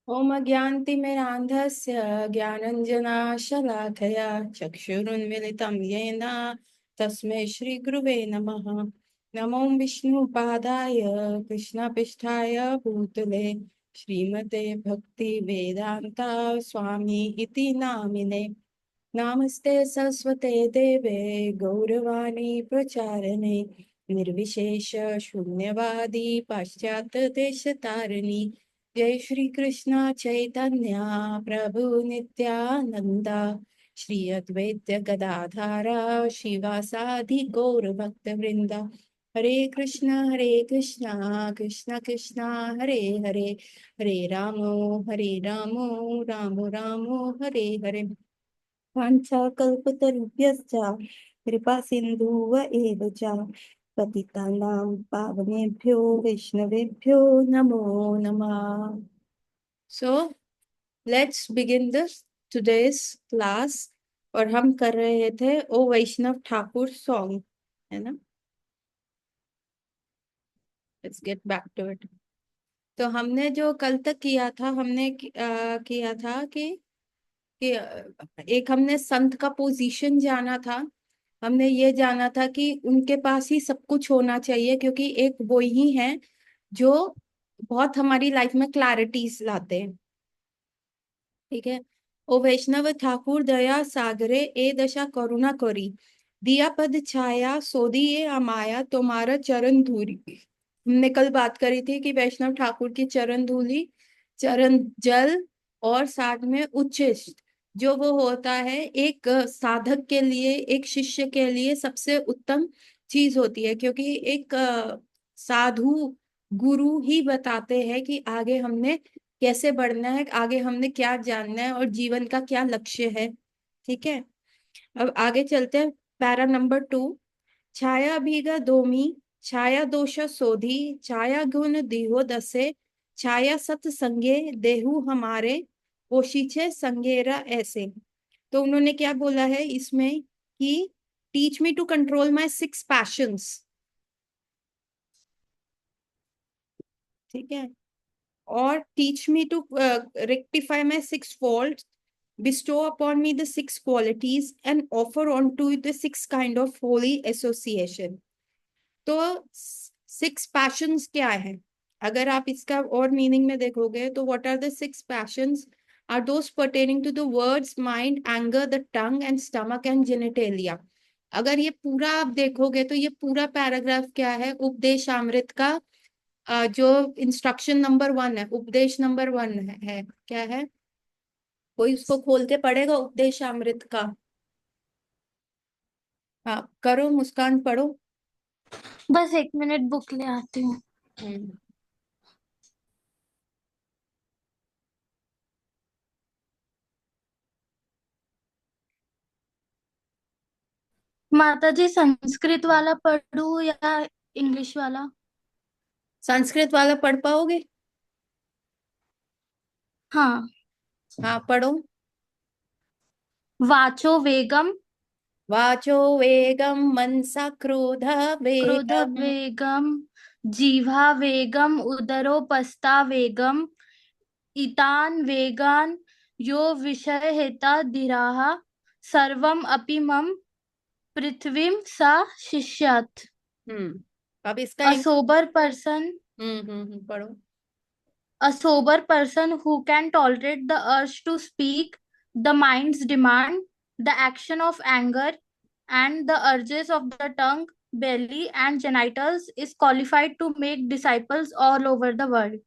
ओम अज्ञानतिमिरान्धस्य ज्ञानञ्जनाशलाकया चक्षुरुन्मिलितं येन तस्मै श्रीगुरुवे नमः। नमो विष्णुपादाय कृष्णपृष्ठाय भूतले श्रीमते भक्तिवेदान्ता स्वामी इति नामिने। नमस्ते सरस्वते देवे गौरवाणी प्रचारिणे निर्विशेष शून्यवादी पाश्चात्य देशतारिणी। जय श्री कृष्ण चैतन्य प्रभु नित्यानंदा श्री अद्वैत गदाधारा शिवासादि गौर भक्त वृंदा। हरे कृष्णा कृष्ण कृष्ण हरे हरे, हरे रामो राम राम हरे हरे। वाञ्छाकल्पतरुभ्यश्च कृपा सिन्धुव एव च पतितानां पावनेभ्यो वैष्णवेभ्यो नमो नमः। So let's begin this today's class। और हम कर रहे थे ओ वैष्णव ठाकुर सॉन्ग, है ना। Let's get back to it। तो हमने जो कल तक किया था, हमने किया था कि एक हमने संत का पोजीशन जाना था। हमने ये जाना था कि उनके पास ही सब कुछ होना चाहिए, क्योंकि एक वो ही है जो बहुत हमारी लाइफ में क्लैरिटीज लाते हैं। ठीक है। ओ वैष्णव ठाकुर दया सागरे ए दशा करुणा करी, दिया पद छाया सोदी ये अमाया तुम्हारा चरण धूरी। हमने कल बात करी थी कि वैष्णव ठाकुर की चरण धूली, चरण जल और साथ में उच्छिष्ट, जो वो होता है एक साधक के लिए, एक शिष्य के लिए सबसे उत्तम चीज होती है। क्योंकि एक साधु गुरु ही बताते हैं कि आगे हमने कैसे बढ़ना है, आगे हमने क्या जानना है और जीवन का क्या लक्ष्य है। ठीक है। अब आगे चलते हैं। Para number 2। छाया भीगा दोमी, छाया दोष सोधी, छाया गुण दीहो दसे, छाया सत संगे देहु हमारे, पोशीछे संगेरा ऐसे। तो उन्होंने क्या बोला है इसमें कि teach me to control my 6 passions. ठीक है। और teach me to rectify my 6 fault, bestow upon me the 6 qualities and offer on to the 6 kind of holy association। तो 6 पैशंस क्या है? अगर आप इसका और मीनिंग में देखोगे तो what are the 6 passions? Are those pertaining to the words, mind, anger, the tongue and stomach and genitalia. अगर ये पूरा आप देखोगे तो ये पूरा पैराग्राफ क्या है? उपदेश अमृत का जो इंस्ट्रक्शन नंबर 1 है, उपदेश नंबर 1 है क्या है? कोई उसको खोल के पढ़ेगा उपदेश अमृत का? हाँ करो, मुस्कान पढ़ो। बस 1 मिनट बुक ले आती हूँ। हम्म। माता जी, संस्कृत वाला पढ़ूं या इंग्लिश वाला? संस्कृत वाला पढ़ पाओगे? हाँ। हाँ पढ़ो। वाचो वेगम, वाचो वेगम मनसा क्रोध क्रोध वेगम। वेगम, जीवा वेगम, उदरोपस्था वेगम, इतान वेगान यो विषय हेता धीराः, सर्वम अपि मम पृथ्वीम सा शिष्यात्। अब इसका A sober person, पढ़ो। a sober person who can tolerate the urge to speak, the mind's demand, the action of anger, and the urges of the tongue, belly, and genitals is qualified to make disciples all over the world.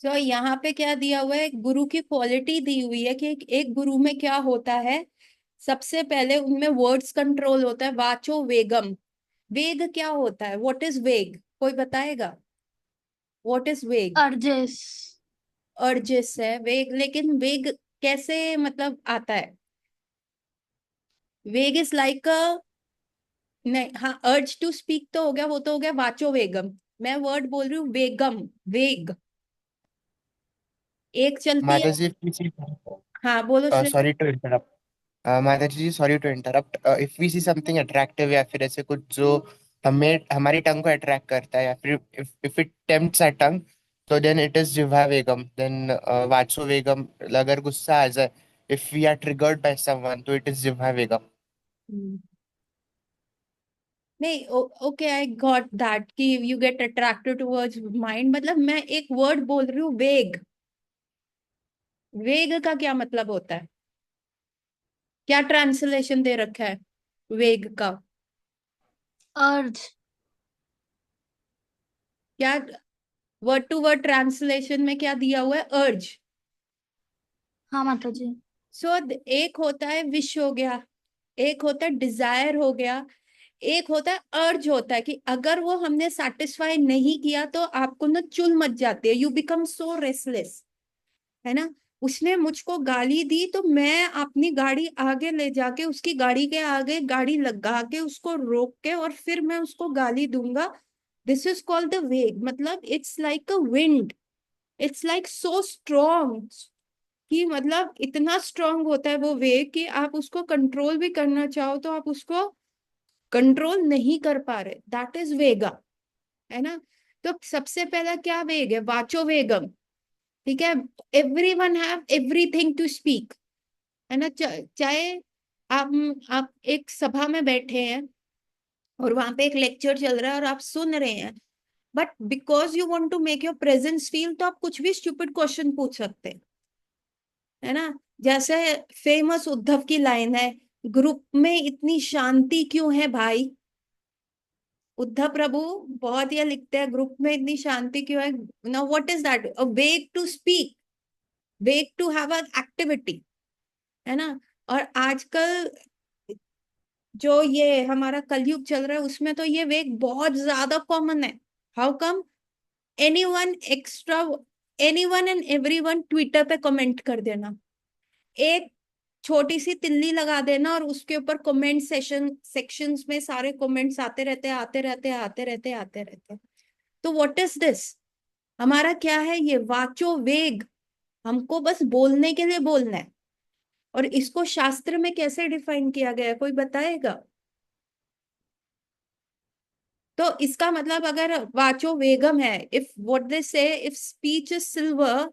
तो यहाँ पे क्या दिया हुआ है? गुरु की quality दी हुई है कि एक गुरु में क्या होता है। सबसे पहले उनमें वर्ड्स कंट्रोल होता है। वाचो वेगम। वेग क्या होता है? व्हाट इज वेग? कोई बताएगा? व्हाट इज वेग? Urges. अर्जिस है वेग, लेकिन वेग कैसे मतलब आता है? वेग इज लाइक अ, नहीं, हाँ अर्ज टू स्पीक तो हो गया, वो तो हो गया वाचो वेगम। मैं वर्ड बोल रही हूँ वेगम, वेग। एक चलती है। माता जी, हाँ बोलो श्रेय। Sorry to interrupt. माता जी, sorry to interrupt. If we see something attractive या फिर ऐसे कुछ जो हमें हमारी टंग को अट्रैक्ट करता है, या फिर इफ इट टेम्प्ट्स आवर टंग, तो देन इट इज जिह्वा वेगम, देन वाचो वेगम अगर गुस्सा आ जाए, if we are triggered by someone तो इट इज जिह्वा वेगम। हम्म। नहीं, ओके, आई गॉट दैट कि you get attracted towards mind, मतलब मैं एक वर्ड बोल रही हूँ, वेग। वेग का क्या मतलब होता है? क्या ट्रांसलेशन दे रखा है वेग का? अर्ज। क्या वर्ड टू वर्ड ट्रांसलेशन में क्या दिया हुआ है? अर्ज। हाँ माता जी। सो एक होता है विश हो गया, एक होता है डिजायर हो गया, एक होता है अर्ज होता है कि अगर वो हमने सेटिस्फाई नहीं किया तो आपको ना चुल मच जाती है, यू बिकम सो रेस्टलेस, है ना। उसने मुझको गाली दी तो मैं अपनी गाड़ी आगे ले जाके उसकी गाड़ी के आगे गाड़ी लगा के उसको रोक के और फिर मैं उसको गाली दूंगा। This is called the vega. मतलब it's like a wind, it's like so strong कि मतलब इतना स्ट्रांग होता है वो वेग कि आप उसको कंट्रोल भी करना चाहो तो आप उसको कंट्रोल नहीं कर पा रहे। दैट इज वेगा, है ना। तो सबसे पहला क्या वेग है? वाचो वेगम। ठीक है, everyone have everything to speak, है ना। चाहे आप एक सभा में बैठे हैं और वहां पे एक लेक्चर चल रहा है और आप सुन रहे हैं, but because you want to make your presence feel तो आप कुछ भी स्टूपिड क्वेश्चन पूछ सकते हैं, है ना। जैसे फेमस उद्धव की लाइन है, ग्रुप में इतनी शांति क्यों है भाई? उद्धव प्रभु बहुत ये लिखते हैं, ग्रुप में इतनी शांति क्यों है? Now what is that? A vega to speak, vega to have a activity, है ना। और आजकल जो ये हमारा कलयुग चल रहा है उसमें तो ये वेग बहुत ज्यादा कॉमन है। How come? Anyone extra, anyone and everyone Twitter पे कमेंट कर देना, एक छोटी सी तिल्ली लगा देना और उसके ऊपर कमेंट सेक्शंस में सारे कमेंट्स आते रहते आते रहते आते रहते आते रहते। तो व्हाट इज दिस? हमारा क्या है ये? वाचो वेग। हमको बस बोलने के लिए बोलना है। और इसको शास्त्र में कैसे डिफाइन किया गया है, कोई बताएगा? तो इसका मतलब अगर वाचो वेगम है, इफ व्हाट दे से, if speech is silver,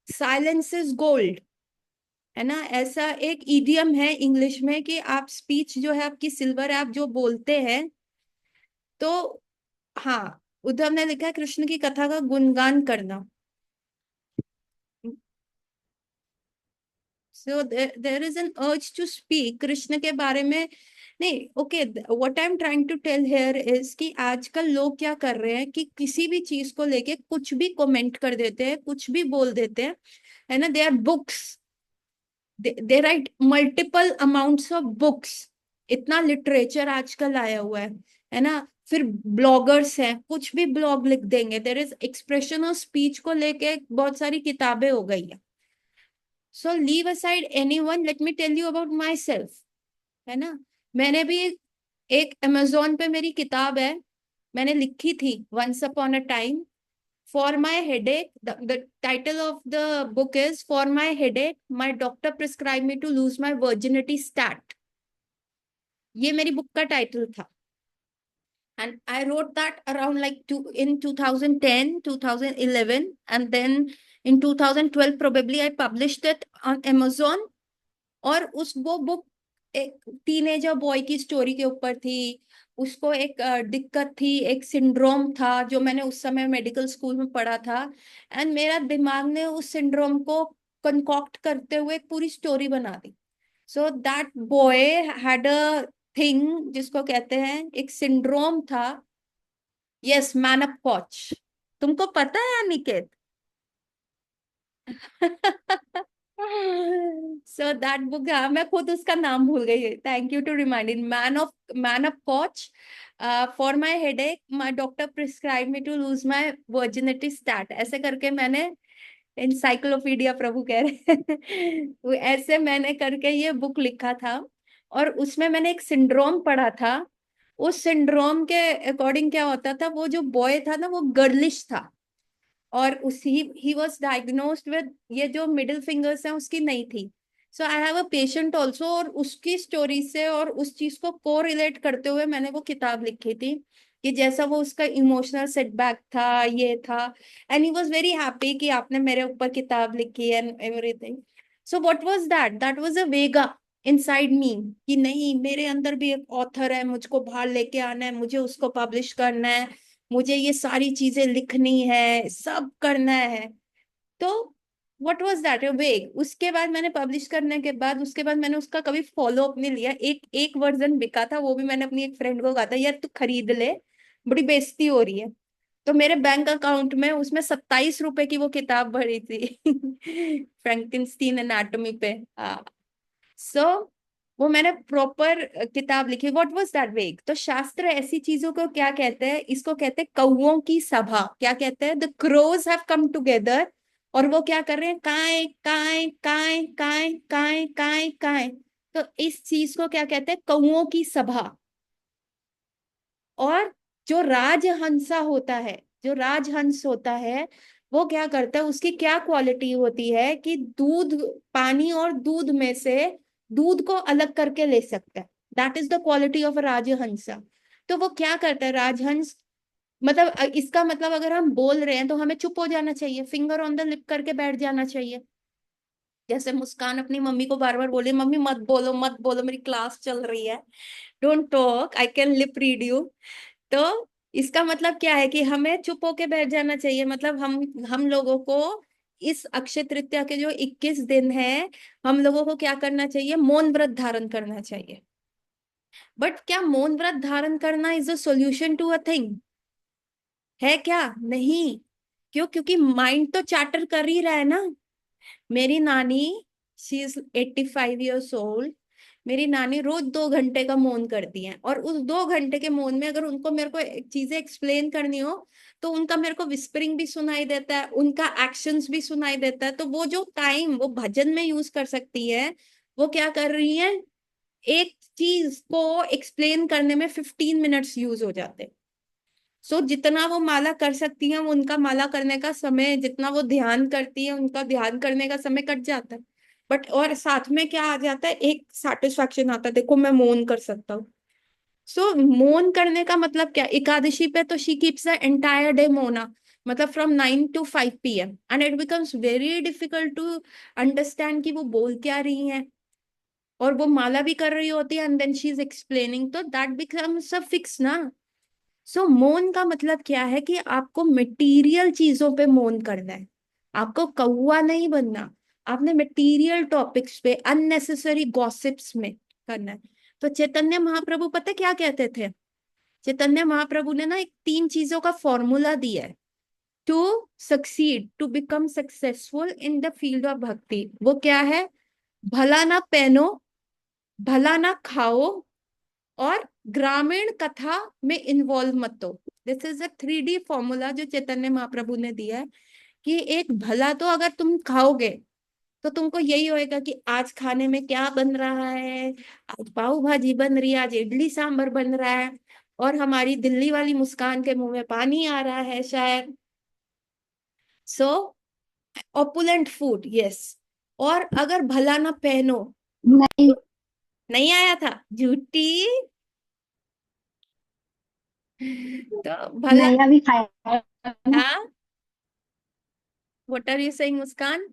silence is gold, है ना। ऐसा एक इडियम है इंग्लिश में कि आप स्पीच जो है आपकी सिल्वर है, आप जो बोलते हैं। तो हाँ, उद्धव ने लिखा है कृष्ण की कथा का गुणगान करना। So there is an urge to speak Krishna के बारे में। नहीं, okay, what I am trying to tell here is कि आजकल लोग क्या कर रहे हैं कि किसी भी चीज को लेके कुछ भी कमेंट कर देते हैं, कुछ भी बोल देते हैं, है ना। They are books, they write multiple amounts of books. इतना लिटरेचर आजकल आया हुआ है ना। फिर ब्लॉगर्स हैं, कुछ भी ब्लॉग लिख देंगे। There is expression of speech को लेके बहुत सारी किताबें हो गई है। So leave aside anyone, let me tell you about myself, है ना। मैंने भी एक अमेजोन पे मेरी किताब है, मैंने लिखी थी once upon a time, for my headache. The title of the book is for my headache my doctor prescribe me to lose my virginity stat. ये मेरी बुक का टाइटल था। And I wrote that around like in 2010, 2011, and then in 2012 probably I published it on Amazon. और उस वो book एक teenager boy की story के ऊपर थी। उसको एक दिक्कत थी, एक सिंड्रोम था जो मैंने उस समय मेडिकल स्कूल में पढ़ा था। एंड मेरा दिमाग ने उस सिंड्रोम को कंकॉक्ट करते हुए एक पूरी स्टोरी बना दी। So that boy had a thing जिसको कहते हैं, एक सिंड्रोम था। Yes, man up coach. तुमको पता है अनिकेत? सो दैट बुक, हाँ मैं खुद उसका नाम भूल गई, thank you to reminding. Man of coach, for my headache my doctor prescribe me to lose my virginity stat, ऐसे करके मैंने इंसाइक्लोपीडिया प्रभु कह रहे हैं वो ऐसे मैंने करके ये बुक लिखा था। और उसमें मैंने एक सिंड्रोम पढ़ा था। उस सिंड्रोम के अकॉर्डिंग क्या होता था, वो जो बॉय था ना वो गर्लिश था, और उस ही वाज डायग्नोस्ड विद ये जो मिडिल फिंगर्स हैं उसकी नहीं थी। So I have a patient also, और उसकी स्टोरी से और उस चीज को को रिलेट करते हुए मैंने वो किताब लिखी थी। कि जैसा वो उसका इमोशनल सेटबैक था, ये था, and he was very happy कि आपने मेरे ऊपर किताब लिखी and everything. So what was that? That was a Vega inside me, कि नहीं, मेरे अंदर भी एक ऑथर है, मुझको बाहर लेके आना है, मुझे उसको पब्लिश करना है, मुझे ये सारी चीजें लिखनी है, सब करना है। तो व्हाट वाज दैट वेग। उसके बाद मैंने पब्लिश करने के बाद, उसके बाद मैंने उसका कभी फॉलो अप नहीं लिया। एक एक वर्जन बिका था, वो भी मैंने अपनी एक फ्रेंड को कहा था, यार तू खरीद ले, बड़ी बेइज्जती हो रही है। तो मेरे बैंक अकाउंट में उसमें 27 रुपए की वो किताब भरी थी फ्रैंकेनस्टीन एनाटॉमी पे। हाँ। सो वो मैंने प्रॉपर किताब लिखी। व्हाट वाज दैट वेग। तो शास्त्र ऐसी चीजों को क्या कहते हैं? इसको कहते हैं कौओं की सभा। क्या कहते हैं? The crows have come together, और वो क्या कर रहे हैं? काय काय काय काय काय काय काय। तो इस चीज को क्या कहते हैं? कौओं की सभा। और जो राजहंसा होता है, जो राजहंस होता है, वो क्या करता है? उसकी क्या क्वालिटी होती है कि दूध, पानी और दूध में से दूध को अलग करके ले सकता है। That is the quality of Rajhansa. तो वो क्या करता है राजहंस? मतलब इसका मतलब अगर हम बोल रहे हैं तो हमें चुप हो जाना चाहिए, फिंगर ऑन द लिप करके बैठ जाना चाहिए। जैसे मुस्कान अपनी मम्मी को बार बार बोले, मम्मी मत बोलो मत बोलो, मेरी क्लास चल रही है, don't talk, I can lip read you. तो इसका मतलब क्या है? कि हमें चुप होके बैठ जाना चाहिए। मतलब हम लोगों को इस अक्षय तृतीया के जो 21 दिन है, हम लोगों को क्या करना चाहिए? मौन व्रत धारण करना चाहिए। बट क्या मौन व्रत धारण करना is a solution to a thing? है क्या? नहीं। क्यों? क्योंकि माइंड तो चार्टर कर ही रहा है ना। मेरी नानी, शी इज 85 years old। मेरी नानी रोज 2 घंटे का मौन करती हैं, और उस 2 घंटे के मौन में अगर उनको मेरे को चीजें एक्सप्लेन करनी हो, तो उनका मेरे को विस्परिंग भी सुनाई देता है, उनका एक्शंस भी सुनाई देता है। तो वो जो टाइम वो भजन में यूज कर सकती है, वो क्या कर रही है? एक चीज को एक्सप्लेन करने में 15 मिनट्स यूज हो जाते हैं। सो जितना वो माला कर सकती हैं, वो उनका माला करने का समय, जितना वो ध्यान करती है उनका ध्यान करने का समय कट जाता है। बट और साथ में क्या आ जाता है? एक सेटिस्फैक्शन आता है, देखो मैं मौन कर सकता हूँ। सो मौन करने का मतलब क्या? एकादशी पे तो she keeps the entire day mauna, मतलब from 9 to 5 PM, and it becomes very difficult to understand कि वो बोल क्या रही हैं। और वो माला भी कर रही होती है, and then she is explaining, तो दैट बिकम्स अ फिक्स ना। सो मौन का मतलब क्या है? कि आपको मटेरियल चीजों पे मौन करना है, आपको कौवा नहीं बनना। आपने मटेरियल टॉपिक्स पे, अननेसेसरी गॉसिप्स में करना है। तो चैतन्य महाप्रभु पता क्या कहते थे? चैतन्य महाप्रभु ने ना एक 3 चीजों का फॉर्मूला दिया है to succeed, to become successful in the field of bhakti. वो क्या है? भला ना पहनो, भला ना खाओ, और ग्रामीण कथा में इन्वॉल्व मत हो। This is a 3D formula जो चैतन्य महाप्रभु ने दिया है। कि एक भला तो अगर तुम खाओगे, तो तुमको यही होएगा कि आज खाने में क्या बन रहा है, आज पाव भाजी बन रही है, आज इडली सांभर बन रहा है, और हमारी दिल्ली वाली मुस्कान के मुंह में पानी आ रहा है शायद। सो ऑपुलेंट फूड, यस। और अगर भला ना पहनो, नहीं, तो नहीं आया था, झूठी। तो भला, नहीं अभी खाया है ना। हाँ, व्हाट आर यू सेइंग मुस्कान?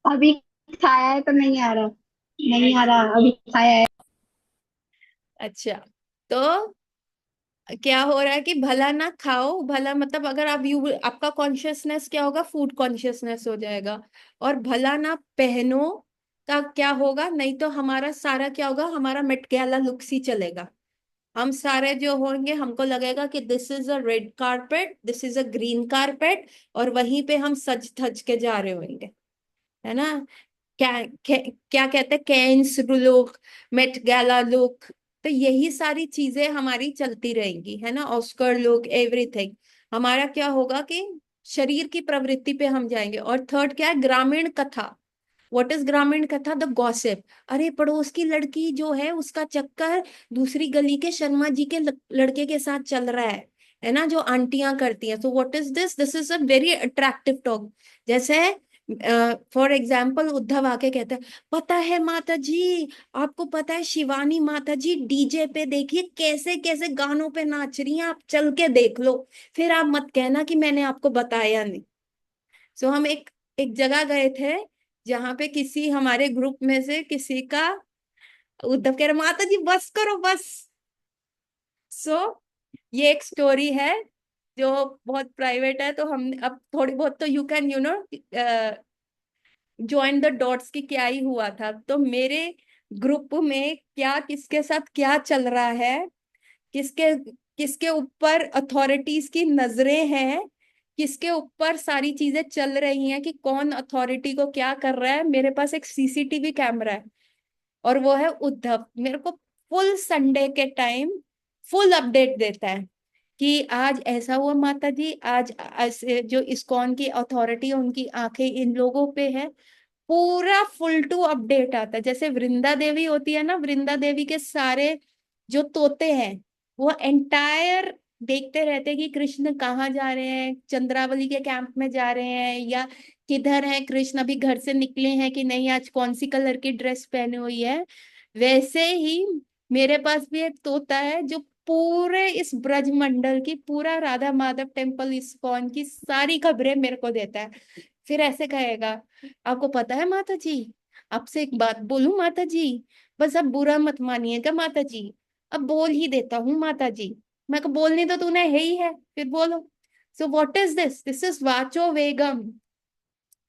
अभी खाया है तो नहीं आ रहा, नहीं आ रहा, अभी खाया है। अच्छा। तो क्या हो रहा है कि भला ना खाओ, भला मतलब अगर आप यू, आपका कॉन्शियसनेस क्या होगा? फूड कॉन्शियसनेस हो जाएगा। और भला ना पहनो का क्या होगा? नहीं तो हमारा सारा क्या होगा? हमारा मेट गैला लुक सी चलेगा। हम सारे जो होंगे, हमको लगेगा कि this is a red carpet, this is a green carpet, और वहीं पे हम सज धज के जा रहे होंगे, है ना? क्या क्या कहते हैं? Cannes look, Met Gala look. तो यही सारी चीजें हमारी चलती रहेंगी, है ना? Oscar look, everything. हमारा क्या होगा कि शरीर की प्रवृत्ति पे हम जाएंगे। और थर्ड क्या है? ग्रामीण कथा। व्हाट इज ग्रामीण कथा? The gossip. अरे पड़ोस की लड़की जो है, उसका चक्कर दूसरी गली के शर्मा जी के लड़के के साथ चल रहा है ना? जो आंटियां करती हैं। तो what is this? This is a very attractive talk. जैसे फॉर एग्जाम्पल उद्धव आके कहते हैं, पता है माता जी, आपको पता है शिवानी माता जी डीजे पे देखिए कैसे कैसे गानों पे नाच रही हैं, आप चल के देख लो, फिर आप मत कहना कि मैंने आपको बताया नहीं। सो हम एक एक जगह गए थे, जहाँ पे किसी हमारे ग्रुप में से किसी का, उद्धव कह रहे माता जी बस करो बस। सो ये एक स्टोरी है जो बहुत प्राइवेट है, तो हम अब थोड़ी बहुत तो you can join the dots की क्या ही हुआ था। तो मेरे ग्रुप में क्या किसके साथ क्या चल रहा है, किसके किसके ऊपर अथॉरिटीज की नजरें हैं, किसके ऊपर सारी चीजें चल रही हैं, कि कौन अथॉरिटी को क्या कर रहा है, मेरे पास एक सीसीटीवी कैमरा है, और वो है उद्धव। मेरे को फुल संडे के टाइम फुल अपडेट देता है कि आज ऐसा हुआ माता जी, आज ऐसे जो इस्कॉन की अथॉरिटी है उनकी आंखें इन लोगों पे है। पूरा फुल टू अपडेट आता है। जैसे वृंदा देवी होती है ना, वृंदा देवी के सारे जो तोते हैं वो एंटायर देखते रहते हैं कि कृष्ण कहाँ जा रहे हैं, चंद्रावली के कैंप में जा रहे हैं या किधर है कृष्ण, अभी घर से निकले हैं कि नहीं, आज कौन सी कलर की ड्रेस पहनी हुई है। वैसे ही मेरे पास भी एक तोता है जो पूरे इस ब्रज मंडल की, पूरा राधा माधव टेम्पल इस्कॉन की सारी खबरें मेरे को देता है। फिर ऐसे कहेगा, आपको पता है माता जी, आपसे एक बात बोलूं माता जी, बस अब बुरा मत मानिएगा माता जी, अब बोल ही देता हूँ माता जी। मैं को बोलनी तो तूने है ही है, फिर बोलो। So what is this, this is वाचो वेगम,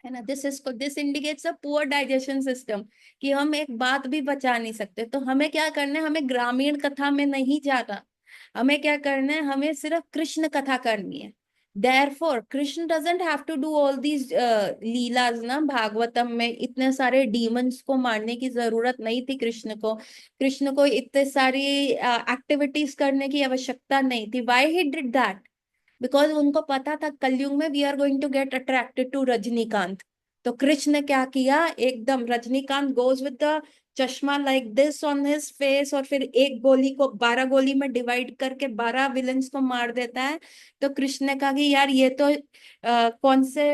है ना। This indicates a poor digestion system, कि हम एक बात भी बचा नहीं सकते। तो हमें क्या करना है, हमें ग्रामीण कथा में नहीं जाना, हमें क्या करना है, हमें सिर्फ कृष्ण कथा करनी है। Therefore Krishna doesn't have to do all these लीलाज ना। भागवतम में इतने सारे डीमंस को मारने की जरूरत नहीं थी कृष्ण को, कृष्ण को इतने सारी एक्टिविटीज करने की आवश्यकता नहीं थी। Why he did that? Because उनको पता था कलयुग में we are going to get attracted to Rajinikanth. तो कृष्ण ने क्या किया, एकदम Rajinikanth goes with the chashma like this on his face, और फिर एक गोली को 12 गोली में डिवाइड करके 12 विलन्स को मार देता है। तो कृष्ण ने कहा कि यार ये तो कौन से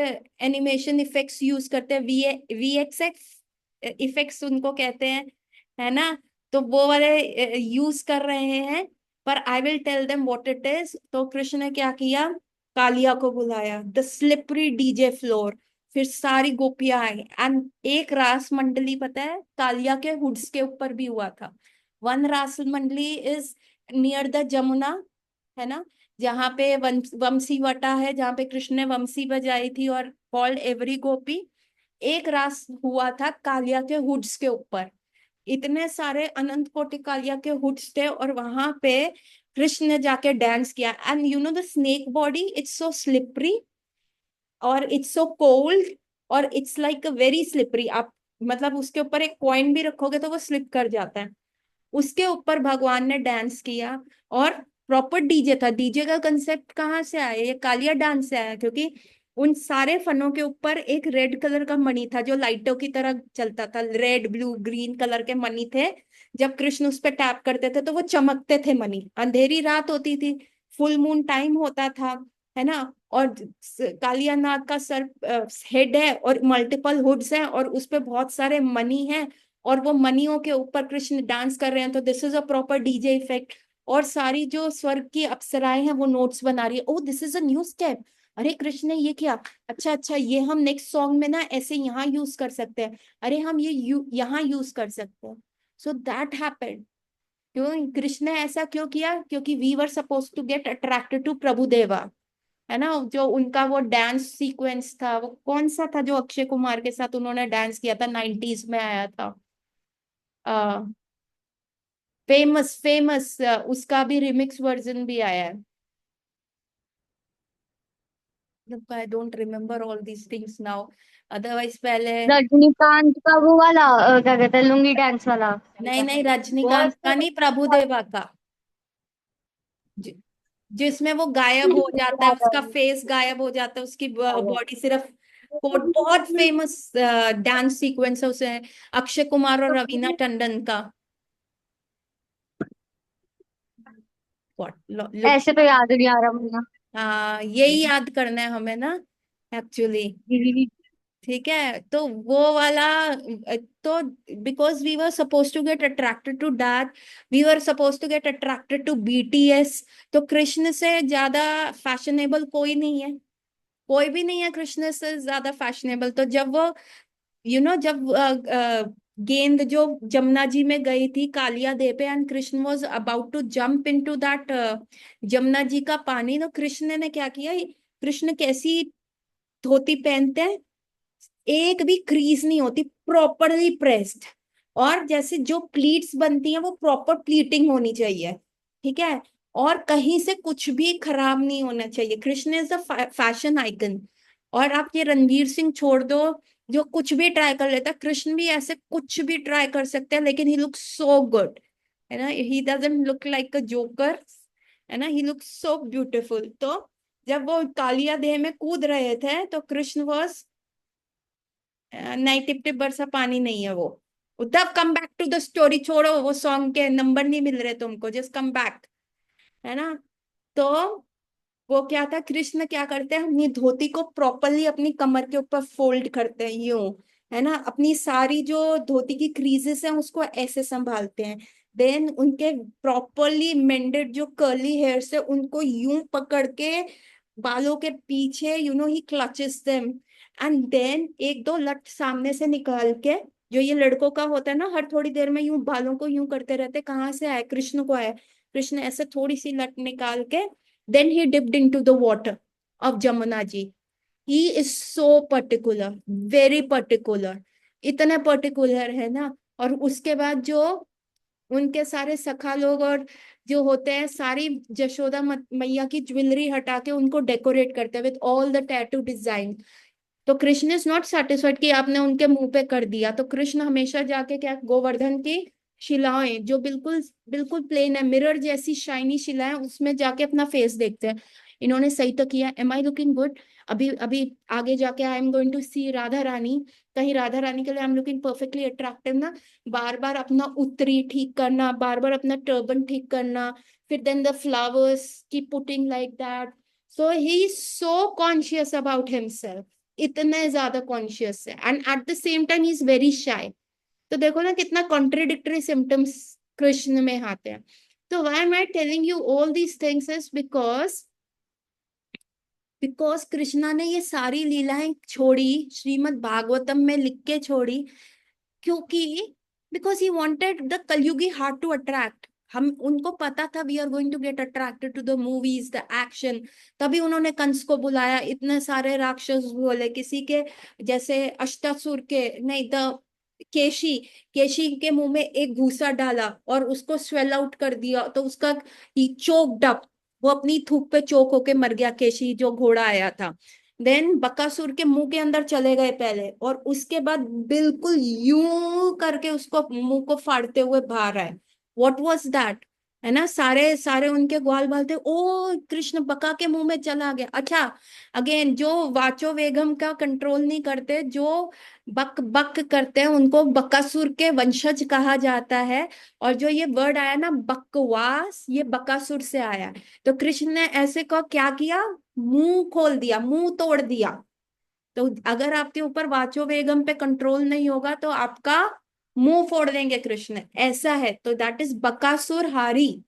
एनिमेशन इफेक्ट्स यूज करते हैं, वीएक्सएक्स इफेक्ट्स उनको कहते हैं, है ना। तो वो वाले यूज कर रहे हैं, पर I will tell them what it is. तो कृष्ण ने क्या किया, कालिया को बुलाया, द स्लिपरी डीजे फ्लोर, फिर सारी गोपियां आई, एंड एक रास मंडली पता है कालिया के हुड्स के ऊपर भी हुआ था। वन रास मंडली इज नियर द जमुना, है ना, जहाँ पे वंशी वटा है, जहाँ पे कृष्ण ने वंशी बजाई थी, और कॉल्ड एवरी गोपी। एक रास हुआ था कालिया के हुड्स के ऊपर, इतने सारे अनंत कोटि कालिया के हुड्स थे, और वहां पे कृष्ण ने जाके डांस किया। And you know the snake body, it's so slippery और इट्स सो कोल्ड, और इट्स लाइक वेरी स्लिपरी। आप मतलब उसके ऊपर एक कॉइन भी रखोगे तो वो स्लिप कर जाता है। उसके ऊपर भगवान ने डांस किया, और प्रॉपर डीजे था। डीजे का कंसेप्ट कहाँ से आया, ये कालिया डांस से आया, क्योंकि उन सारे फनों के ऊपर एक रेड कलर का मणि था जो लाइटों की तरह चलता था। रेड ब्लू ग्रीन कलर के मणि थे, जब कृष्ण उस पर टैप करते थे तो वो चमकते थे मणि। अंधेरी रात होती थी, फुल मून टाइम होता था, है ना। और कालिया नाग का सर हेड है, और मल्टीपल हुड्स हैं, और उस पे बहुत सारे मणि हैं, और वो मनियों के ऊपर कृष्ण डांस कर रहे हैं। तो this is a proper DJ effect. और सारी जो स्वर्ग की अप्सराएं हैं वो नोट्स बना रही है, oh this is a new step, अरे कृष्ण ने ये किया, अच्छा अच्छा ये हम नेक्स्ट सॉन्ग में ना ऐसे यहाँ यूज कर सकते हैं, अरे हम ये यहाँ यूज कर सकते हैं। So that happened. क्यों कृष्ण ने ऐसा क्यों किया, क्योंकि we were suppose to get attracted to Prabhu Deva, है ना। जो उनका वो डांस सीक्वेंस था, वो कौन सा था जो अक्षय कुमार के साथ उन्होंने डांस किया था, 90s में आया था, फेमस फेमस, उसका भी रिमिक्स वर्जन भी आया है। I don't remember all these things now, otherwise पहले। रजनीकांत का वो वाला क्या कहते हैं, लुंगी डांस वाला। नहीं नहीं, रजनीकांत का बहुत नहीं, प्रभुदेवा का, जि, जिसमें वो गायब हो जाता है, उसका फेस गायब हो जाता है, उसकी बॉडी सिर्फ कोट। बहुत फेमस डांस सीक्वेंस है उसे, अक्षय कुमार और रवीना टंडन का। लुक, ऐसे तो याद नहीं आ रहा मुझे। हाँ यही याद करना है हमें ना, एक्चुअली। ठीक है, तो वो वाला तो because we were suppose to get attracted to that, we were suppose to get attracted to BTS. तो कृष्ण से ज्यादा फैशनेबल कोई नहीं है, कोई भी नहीं है कृष्ण से ज्यादा फैशनेबल। तो जब वो जब गेंद जो जमुना जी में गई थी कालिया देह पे, and Krishna was about to jump into that Jamuna ji का पानी, तो कृष्ण ने क्या किया, कृष्ण कैसी धोती पहनते हैं, एक भी क्रीज नहीं होती, प्रॉपरली प्रेस्ड। और जैसे जो प्लीट्स बनती हैं वो प्रॉपर प्लीटिंग होनी चाहिए, ठीक है। और कहीं से कुछ भी खराब नहीं होना चाहिए। Krishna is the fashion icon. और आप ये रणवीर सिंह छोड़ दो, जो कुछ भी ट्राई कर लेता है, कृष्ण भी ऐसे कुछ भी ट्राई कर सकते हैं, लेकिन ही लुक सो गुड, है ना। He doesn't look like a joker, है ना, ही लुक सो ब्यूटिफुल। तो जब वो कालिया देह में कूद रहे थे तो कृष्ण वॉज, नहीं, टिप टिप बरसा पानी नहीं है वो। तब come back to the story, छोड़ो वो सॉन्ग के नंबर नहीं मिल रहे तुमको, जस्ट कम बैक, है ना। तो वो क्या था, कृष्ण क्या करते हैं, अपनी धोती को प्रॉपरली अपनी कमर के ऊपर फोल्ड करते हैं यूं, है ना, अपनी सारी जो धोती की क्रीजेस हैं उसको ऐसे संभालते हैं। देन उनके प्रॉपरली मेंडेड जो कर्ली हेयर्स है उनको यूं पकड़ के बालों के पीछे, ही क्लचेस देम। एंड देन एक दो लट सामने से निकाल के, जो ये लड़कों का होता है ना, हर थोड़ी देर में यूं बालों को यूं करते रहते, कहाँ से आए, कृष्ण को आए। कृष्ण ऐसे थोड़ी सी लट निकाल के, then he dipped into the water of Jamuna ji. He is so particular, very particular, इतने पर्टिकुलर है ना। और उसके बाद जो उनके सारे सखा लोग और जो होते हैं, सारी जशोदा मैया की ज्वेलरी हटा के उनको डेकोरेट करते हैं with all the tattoo design. तो कृष्ण इज नॉट सेटिस्फाइड कि आपने उनके मुंह पे कर दिया, तो कृष्ण हमेशा जाके क्या, गोवर्धन की शिलाएं जो बिल्कुल बिल्कुल प्लेन है, मिरर जैसी शाइनी शिलाएं, उसमें जाके अपना फेस देखते हैं, इन्होंने सही तो किया, एम आई लुकिंग गुड। अभी अभी आगे जाके आई एम गोइंग टू सी राधा रानी, कहीं राधा रानी के लिए I am looking perfectly attractive ना। बार बार अपना उत्तरी ठीक करना, बार बार अपना टर्बन ठीक करना, फिर देन द फ्लावर्स की putting like that. So he is so conscious about himself, इतने ज्यादा कॉन्शियस है, and at the same time he is very shy. तो देखो ना कितना कॉन्ट्रेडिक्टरी सिम्टम्स कृष्ण में आते हैं। तो why am I telling you all these things is because Krishna ने ये सारी लीलाएं छोड़ी, श्रीमद् भागवतम में लिख के छोड़ी, क्योंकि because he wanted the Kalyugi heart to attract. हम उनको पता था we are going to get attracted to the movies, the action. तभी उन्होंने कंस को बुलाया, इतने सारे राक्षस बोले, किसी के जैसे अष्टासुर के नहीं, द केशी, केशी के मुंह में एक घूसा डाला और उसको स्वेल आउट कर दिया, तो उसका चोक्ड अप, वो अपनी थूक पे चोक होके मर गया, केशी जो घोड़ा आया था। देन बकासुर के मुंह के अंदर चले गए पहले, और उसके बाद बिल्कुल यूं करके उसको मुंह को फाड़ते हुए बाहर आए। व्हाट वाज दैट, है ना, सारे सारे उनके ग्वाल बाल थे, ओ कृष्ण बका के मुंह में चला गया। अच्छा, अगेन जो वाचो वेगम का कंट्रोल नहीं करते, जो बक बक करते हैं, उनको बकासुर के वंशज कहा जाता है। और जो ये वर्ड आया ना बकवास, ये बकासुर से आया है। तो कृष्ण ने ऐसे को क्या किया, मुंह खोल दिया, मुंह तोड़ दिया। तो अगर आपके ऊपर वाचो वेगम पे कंट्रोल नहीं होगा तो आपका मुंह फोड़ देंगे कृष्ण, ऐसा है। तो दैट इज बकासुर हारी।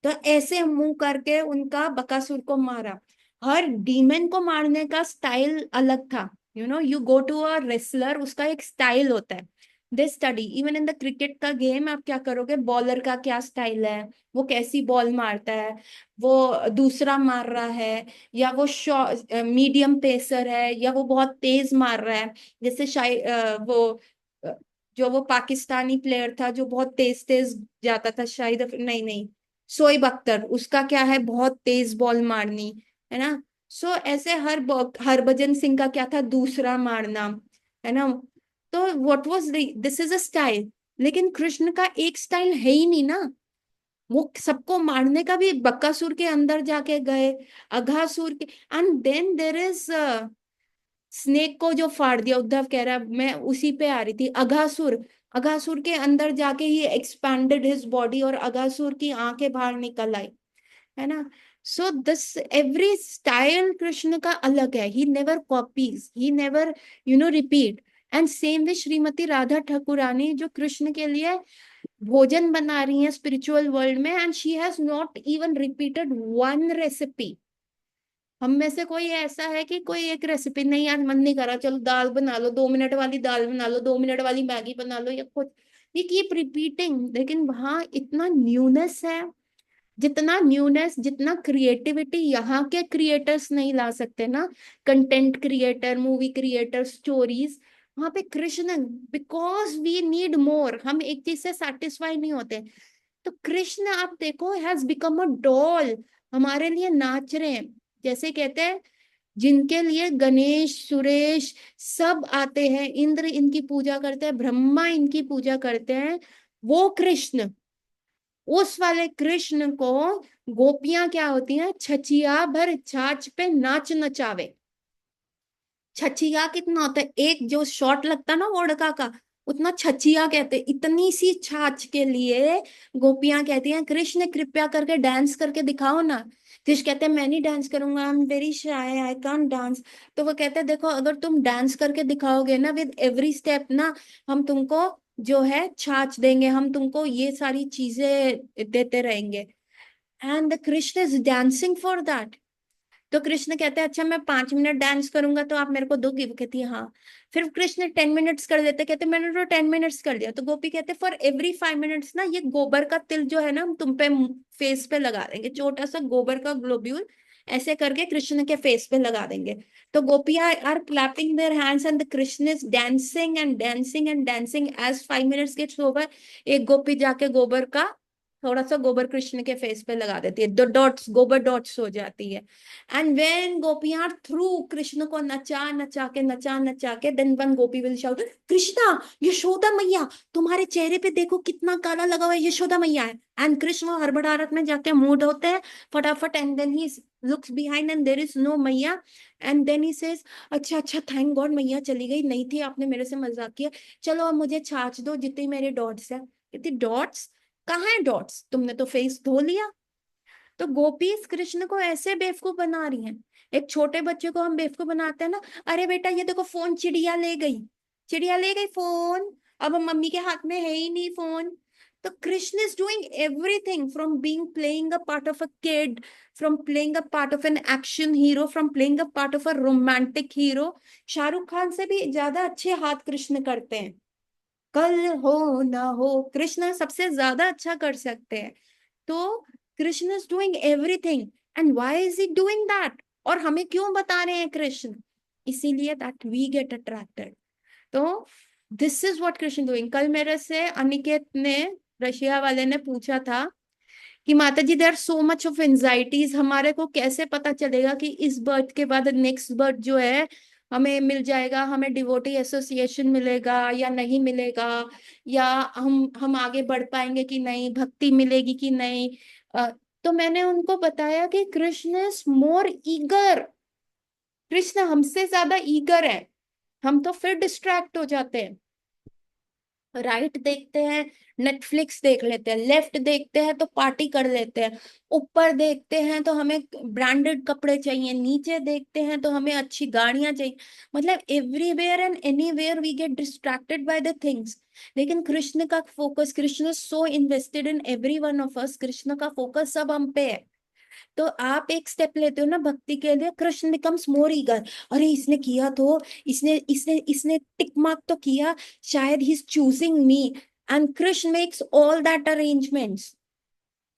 तो ऐसे मुंह करके उनका बकासुर को मारा। हर डीमन को मारने का स्टाइल अलग था। You go to a wrestler, उसका एक स्टाइल होता है। They study even in the cricket का गेम, आप क्या करोगे, बॉलर का क्या स्टाइल है, वो कैसी बॉल मारता है, वो दूसरा मार रहा है, या वो मीडियम पेसर है, या वो बहुत तेज मार रहा है। जैसे वो अ, जो वो पाकिस्तानी प्लेयर था जो बहुत तेज तेज जाता था, शायद नहीं नहीं, शोएब अख्तर, उसका क्या है, बहुत तेज बॉल मारनी, है ना। सो ऐसे हरभजन सिंह का क्या था, दूसरा मारना, है ना। तो what was this is a style. लेकिन कृष्ण का एक स्टाइल है ही नहीं ना, वो सबको मारने का भी बकासुर के अंदर जाके गए, अघासुर के। And then there is snake को जो फाड़ दिया, उद्धव कह रहा है, मैं उसी पे आ रही थी, अघासुर। अघासुर के अंदर जाके ही एक्सपैंडेड हिज बॉडी और अघासुर की आंखें बाहर निकल आई, है ना। So this every style Krishna का अलग है. He never copies, he never repeat. And same way Shrimati Radha Thakurani जो कृष्ण के लिए भोजन बना रही हैं स्पिरिचुअल वर्ल्ड में, and she has not even repeated one recipe. हम में से कोई ऐसा है कि कोई एक रेसिपी नहीं, आज मन नहीं करा, चलो दाल बना लो, 2 मिनट वाली दाल बना लो, 2 मिनट वाली मैगी बना लो, या कुछ. ये कीप रिपीटिंग. लेकिन वहां इतना न्यूनेस है, जितना न्यूनेस, जितना क्रिएटिविटी यहाँ के क्रिएटर्स नहीं ला सकते ना, content creator, movie creator, stories, वहां पे Krishna. Because we need more, हम एक चीज से सेटिस्फाई नहीं होते. तो कृष्ण आप देखो हैज बिकम अ डॉल, हमारे लिए नाच रहे हैं. जैसे कहते हैं, जिनके लिए गणेश, सुरेश सब आते हैं, इंद्र इनकी पूजा करते हैं, ब्रह्मा इनकी पूजा करते हैं, वो कृष्ण, उस वाले कृष्ण को गोपियां क्या होती हैं, छचिया भर छाछ पे नाच नचावे. छचिया कितना होता है, एक जो शॉट लगता है ना वोडका का, उतना छचिया कहते हैं. इतनी सी छाछ के लिए गोपियां कहती हैं, कृष्ण कृपया करके डांस करके दिखाओ ना. कृष्ण कहते हैं, मैं नहीं डांस करूंगा, I am very shy, I can't dance. तो वो कहते हैं, देखो अगर तुम डांस करके दिखाओगे ना, विद एवरी स्टेप ना, हम तुमको जो है छाछ देंगे, हम तुमको ये सारी चीजें देते रहेंगे. And the Krishna is dancing for that. तो कृष्ण कहते हैं, अच्छा मैं 5 मिनट डांस करूंगा तो आप मेरे को दोगी. वो कहती है हाँ. फिर कृष्ण 10 मिनट्स कर देते, कहते मैंने तो 10 मिनट्स कर दिया. तो गोपी कहते फॉर एवरी 5 मिनट्स ना, ये गोबर का तिल जो है ना, हम तुम पे फेस पे लगा देंगे, छोटा सा गोबर का ग्लोब्यूल ऐसे करके कृष्ण के फेस पे लगा देंगे. तो गोपियां are clapping their hands and the Krishna is dancing and dancing and dancing. As 5 minutes gets over, एक गोपी जाके गोबर का थोड़ा सा गोबर कृष्ण के फेस पे लगा देती है, दो डॉट्स, गोबर डॉट्स हो जाती है. एंड वेन गोपियां थ्रू कृष्ण को नचा नचा के, then one gopi will shout, Krishna, Yashoda मैया, तुम्हारे चेहरे पे देखो कितना काला लगा हुआ है, यशोदा मैया है. एंड कृष्ण हड़बड़ाहट में जाके मूड होते हैं फटाफट, and then he looks behind and there is no maiya. And then he says, अच्छा अच्छा थैंक गॉड मैया चली गई, नहीं थी, आपने मेरे से मजाक किया, चलो अब मुझे छाछ दो जितनी मेरे डॉट्स है. इतनी डॉट्स कहाँ है, डॉट्स तुमने तो फेस धो लिया. तो गोपीज कृष्ण को ऐसे बेवकूफ बना रही हैं. एक छोटे बच्चे को हम बेवकूफ बनाते हैं ना, अरे बेटा ये देखो फोन चिड़िया ले गई, चिड़िया ले गई फोन, अब मम्मी के हाथ में है ही नहीं फोन. तो Krishna is doing everything, from being playing a part of a kid, from playing a part of an action hero, from playing a part of a romantic hero. Shahrukh Khan से भी ज्यादा अच्छे हाथ कृष्ण करते हैं. कल हो ना हो, कृष्ण सबसे ज्यादा अच्छा कर सकते हैं. तो Krishna is doing everything. And why is he doing that, और हमें क्यों बता रहे हैं कृष्ण, इसीलिए दैट वी गेट अट्रैक्टेड. तो this is what Krishna doing. कल मेरे से अनिकेत ने, रशिया वाले ने पूछा था कि माता जी there so much of anxieties, हमारे को कैसे पता चलेगा कि इस बर्थ के बाद नेक्स्ट बर्थ जो है हमें मिल जाएगा, हमें डिवोटी एसोसिएशन मिलेगा या नहीं मिलेगा, या हम आगे बढ़ पाएंगे कि नहीं, भक्ति मिलेगी कि नहीं. अ, तो मैंने उनको बताया कि Krishna is more eager, Krishna हमसे ज्यादा ईगर है. हम तो फिर डिस्ट्रैक्ट हो जाते हैं. राइट देखते हैं, नेटफ्लिक्स देख लेते हैं, लेफ्ट देखते हैं तो पार्टी कर लेते हैं, ऊपर देखते हैं तो हमें ब्रांडेड कपड़े चाहिए, नीचे देखते हैं तो हमें अच्छी गाड़ियां चाहिए. मतलब everywhere and anywhere we get distracted by the things. लेकिन कृष्ण का focus, Krishna so invested in every one of us, Krishna का फोकस सब हम पे है. तो आप एक स्टेप लेते हो ना भक्ति के लिए, कृष्ण बिकम्स मोर ईगर. अरे इसने किया तो, इसने इसने इसने टिक मार्क तो किया, शायद he is choosing me. And Krishna makes all that arrangements.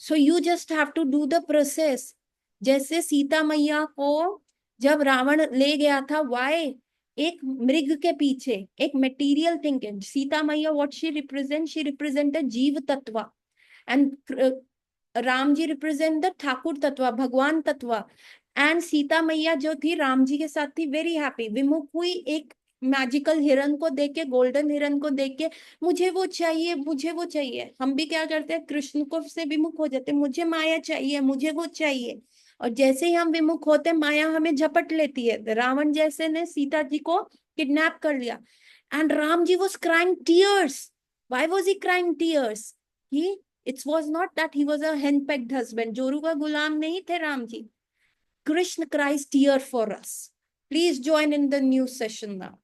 So you just have to do the process. जैसे सीता मैया को जब रावण ले गया था, वाई, एक मृग के पीछे, एक मटेरियल थिंकिंग. सीता मैया what she represent the jiva tattva, and Ram ji represent the thakur tattva, भगवान तत्व. एंड सीता मैया जो थी राम जी के साथ थी, वेरी हैप्पी, विमुख हुई एक मैजिकल हिरन को देख के, गोल्डन हिरन को देख के, मुझे वो चाहिए, मुझे वो चाहिए. हम भी क्या करते हैं, कृष्ण को से विमुख हो जाते हैं, मुझे माया चाहिए, मुझे वो चाहिए. और जैसे ही हम विमुख होते, माया हमें झपट लेती है. रावण जैसे ने सीता जी को किडनैप कर लिया. And Ram ji was crying tears. Why was he crying tears? It was not that he was a henpecked husband. जोरू का गुलाम नहीं थे Ram ji. Krishna Christ here for us. Please join in the new session now.